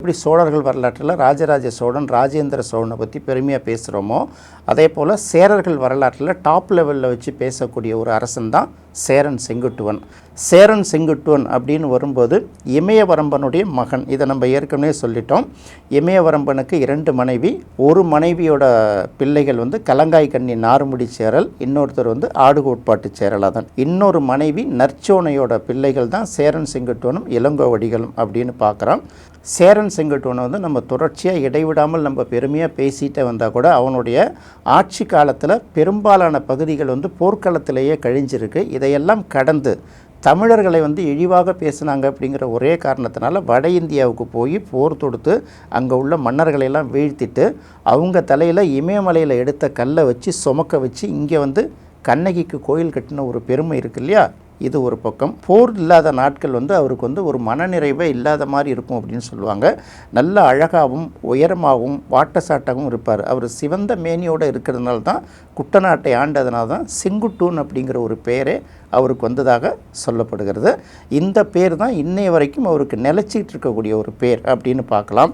எப்படி சோழர்கள் வரலாற்றில் ராஜராஜ சோழன் ராஜேந்திர சோழனை பற்றி பெருமையாக பேசுகிறோமோ அதே போல் சேரர்கள் வரலாற்றில் டாப் லெவலில் வச்சு பேசக்கூடிய ஒரு அரசன் தான் சேரன் செங்குட்டுவன். சேரன் செங்குட்டுவன் அப்படின்னு வரும்போது இமயவரம்பனுடைய மகன். இதை நம்ம ஏற்கனவே சொல்லிட்டோம். இமயவரம்பனுக்கு 2 மனைவி. ஒரு மனைவியோட பிள்ளைகள் கலங்காய் கண்ணி நாறுமுடி சேரல், இன்னொருத்தர் ஆடுகோட்பாட்டு சேரலாதான். இன்னொரு மனைவி நற்சோனையோட பிள்ளைகள் தான் சேரன் செங்குட்டுவனும் இளங்கோவடிகளும் அப்படின்னு பார்க்குறோம். சேரன் செங்குட்டுவனை நம்ம தொடர்ச்சியாக இடைவிடாமல் நம்ம பெருமையாக பேசிகிட்டே வந்தால் கூட அவனுடைய ஆட்சி காலத்தில் பெரும்பாலான பகுதிகள் போர்க்களத்திலேயே கழிஞ்சிருக்கு. இதையெல்லாம் கடந்து தமிழர்களை இழிவாக பேசினாங்க அப்படிங்கிற ஒரே காரணத்தினால வட இந்தியாவுக்கு போய் போர் தொடுத்து அங்கே உள்ள மன்னர்களையெல்லாம் வீழ்த்திட்டு அவங்க தலையில் இமயமலையில் எடுத்த கல்லை வச்சு சுமக்க வச்சு இங்கே கண்ணகிக்கு கோயில் கட்டின ஒரு பெருமை இருக்கு இல்லையா? இது ஒரு பக்கம். போர் இல்லாத நாட்கள் அவருக்கு ஒரு மனநிறைவே இல்லாத மாதிரி இருக்கும் அப்படின்னு சொல்லுவாங்க. நல்ல அழகாகவும் உயரமாகவும் வாட்டசாட்டாகவும் இருப்பார். அவர் சிவந்த மேனியோடு இருக்கிறதுனால தான் குட்டநாட்டை ஆண்டதுனால தான் செங்குட்டுவன் அப்படிங்கிற ஒரு பெயரே அவருக்கு வந்ததாக சொல்லப்படுகிறது. இந்த பேர் தான் இன்னைய வரைக்கும் அவருக்கு நிலச்சிட்டு இருக்கக்கூடிய ஒரு பேர் அப்படின்னு பார்க்கலாம்.